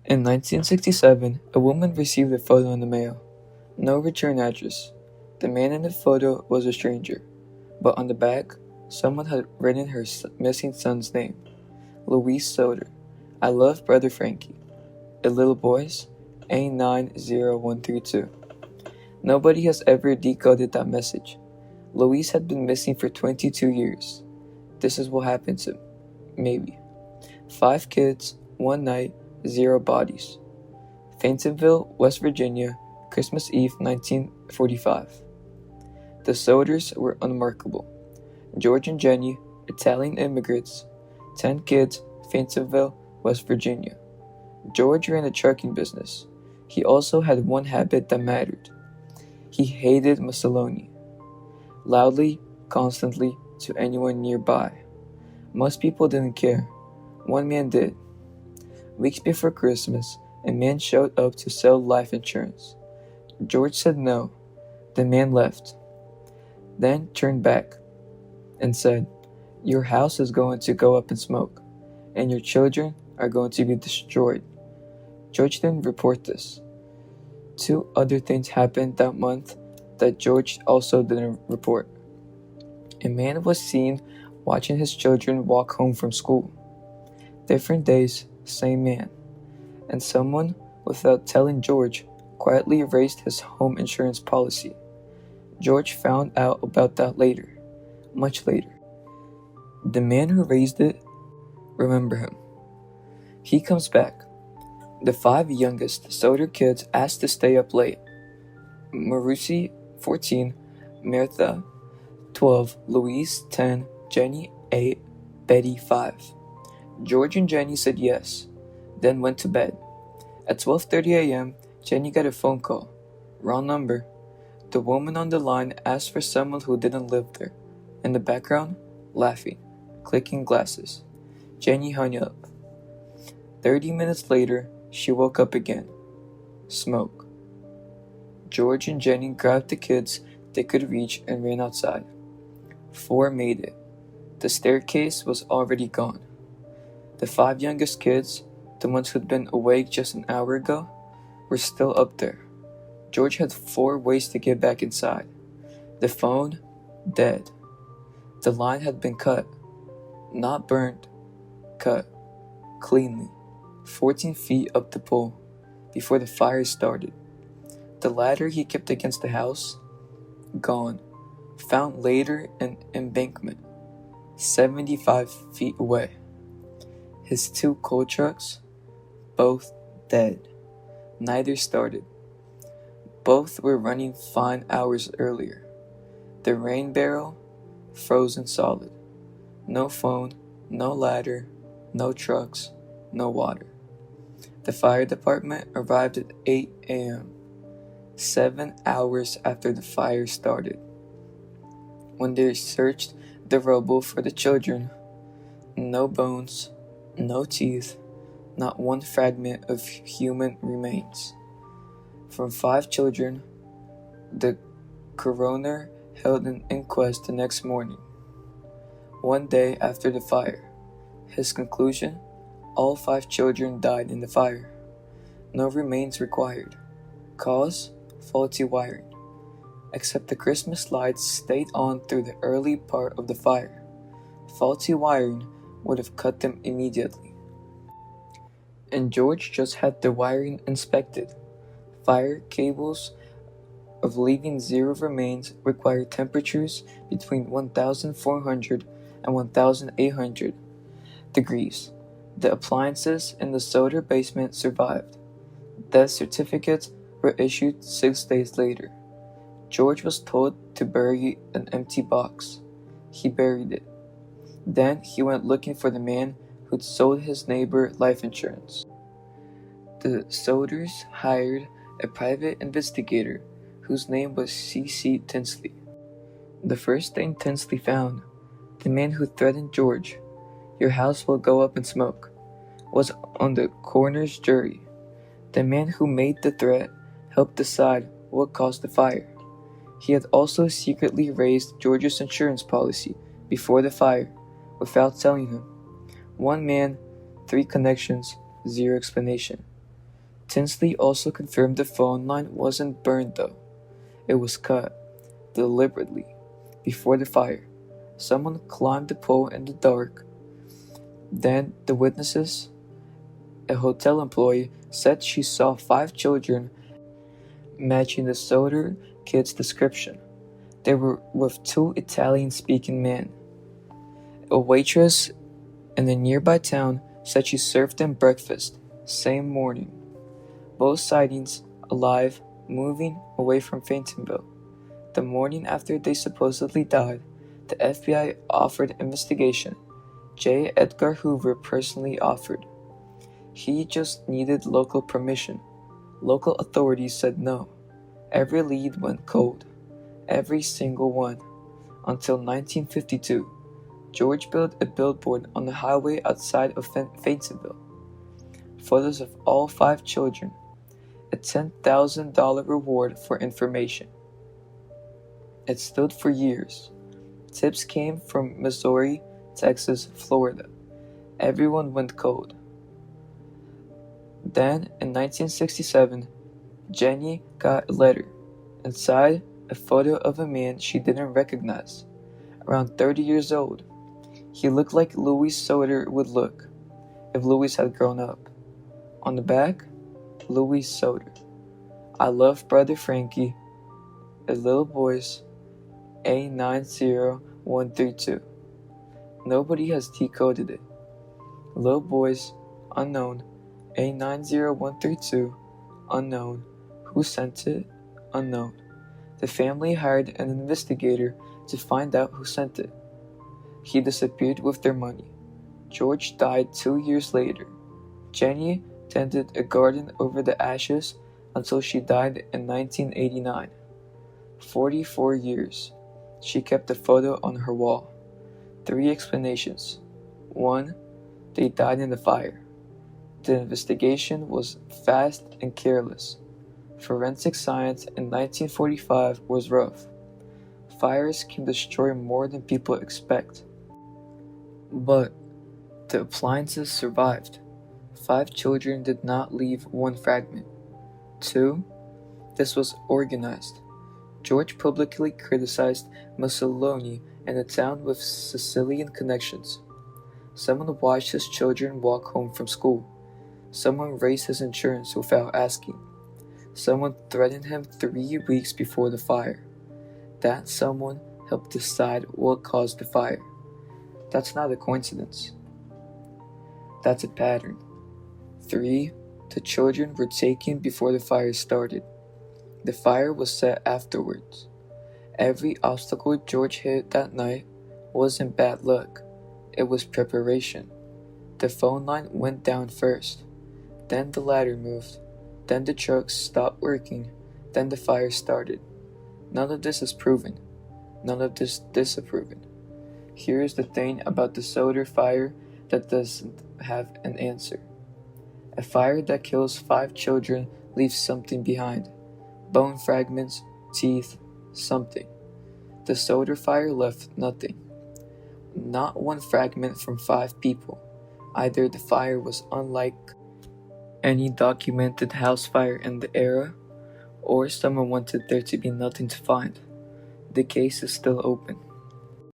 In 1967, a woman received a photo in the mail. No return address. The man in the photo was a stranger, but on the back, someone had written her missing son's name, Louise Sodder. I love Brother Frankie. A little boy's A90132. Nobody has ever decoded that message. Louise had been missing for 22 years. This is what happened to maybe. 5 kids, 1 night, 0 bodies. Fayetteville, West Virginia, Christmas Eve 1945. The Sodders were unremarkable. George and Jenny, Italian immigrants, 10 kids, Fayetteville, West Virginia. George ran a trucking business. He also had one habit that mattered. He hated Mussolini. Loudly, constantly, to anyone nearby. Most people didn't care. One man did. Weeks before Christmas, a man showed up to sell life insurance. George said no. The man left. Then turned back and said, "Your house is going to go up in smoke, and your children are going to be destroyed." George didn't report this. 2 other things happened that month that George also didn't report. A man was seen watching his children walk home from school. Different days, same man. And someone, without telling George, quietly erased his home insurance policy. George found out about that later, much later. The man who raised it, remember him. He comes back. The 5 youngest Sodder kids asked to stay up late. Marusi, 14, Martha, 12, Louise, 10, Jenny, 8, Betty, 5. George and Jenny said yes, then went to bed. At 12:30 a.m., Jenny got a phone call. Wrong number. The woman on the line asked for someone who didn't live there. In the background, laughing, clicking glasses. Jenny hung up. 30 minutes later, she woke up again. Smoke. George and Jenny grabbed the kids they could reach and ran outside. 4 made it. The staircase was already gone. The 5 youngest kids, the ones who'd been awake just an hour ago, were still up there. George had 4 ways to get back inside. The phone, dead. The line had been cut. Not burned. Cut. Cleanly. 14 feet up the pole, before the fire started. The ladder he kept against the house, gone. Found later in embankment, 75 feet away. His 2 coal trucks, both dead. Neither started. Both were running fine hours earlier. The rain barrel, frozen solid. No phone, no ladder, no trucks, no water. The fire department arrived at 8 a.m., 7 hours after the fire started. When they searched the rubble for the children, no bones, no teeth, not one fragment of human remains. From 5 children, the coroner held an inquest the next morning, 1 day after the fire. His conclusion: all 5 children died in the fire. No remains required. Cause: faulty wiring. Except the Christmas lights stayed on through the early part of the fire. Faulty wiring would have cut them immediately. And George just had the wiring inspected. Fire cables of leaving 0 remains require temperatures between 1,400 and 1,800 degrees. The appliances in the Sodder basement survived. Death certificates were issued 6 days later. George was told to bury an empty box. He buried it. Then he went looking for the man who'd sold his neighbor life insurance. The Sodders hired a private investigator whose name was C.C. Tinsley. The first thing Tinsley found, the man who threatened George, "Your house will go up in smoke," was on the coroner's jury. The man who made the threat helped decide what caused the fire. He had also secretly raised George's insurance policy before the fire, without telling him. 1 man, 3 connections, 0 explanation. Tinsley also confirmed the phone line wasn't burned though. It was cut, deliberately, before the fire. Someone climbed the pole in the dark. Then the witnesses, a hotel employee, said she saw 5 children matching the Sodder kids' description. They were with 2 Italian-speaking men. A waitress in a nearby town said she served them breakfast, same morning. Both sightings alive, moving away from Fayetteville. The morning after they supposedly died, the FBI offered investigation. J. Edgar Hoover personally offered. He just needed local permission. Local authorities said no. Every lead went cold. Every single one. Until 1952, George built a billboard on the highway outside of Fayetteville. Photos of all 5 children. A $10,000 reward for information. It stood for years. Tips came from Missouri, Texas, Florida. Everyone went cold. Then, in 1967, Jenny got a letter. Inside, a photo of a man she didn't recognize. Around 30 years old. He looked like Louis Sodder would look, if Louis had grown up. On the back, Louis Sodder. I love Brother Frankie. A little boys, A90132. Nobody has decoded it. Little boys, unknown, A90132, unknown. Who sent it? Unknown. The family hired an investigator to find out who sent it. He disappeared with their money. George died 2 years later. Jenny tended a garden over the ashes until she died in 1989. 44 years. She kept the photo on her wall. 3 explanations. 1. They died in the fire. The investigation was fast and careless. Forensic science in 1945 was rough. Fires can destroy more than people expect. But the appliances survived. 5 children did not leave one fragment. 2. This was organized. George publicly criticized Mussolini and a town with Sicilian connections. Someone watched his children walk home from school. Someone raised his insurance without asking. Someone threatened him 3 weeks before the fire. That someone helped decide what caused the fire. That's not a coincidence. That's a pattern. 3. The children were taken before the fire started. The fire was set afterwards. Every obstacle George hit that night wasn't bad luck. It was preparation. The phone line went down first. Then the ladder moved. Then the trucks stopped working. Then the fire started. None of this is proven. None of this disproven. Here's the thing about the Sodder fire that doesn't have an answer. A fire that kills 5 children leaves something behind. Bone fragments, teeth, something. The Sodder fire left nothing. Not one fragment from 5 people. Either the fire was unlike any documented house fire in the era, or someone wanted there to be nothing to find. The case is still open.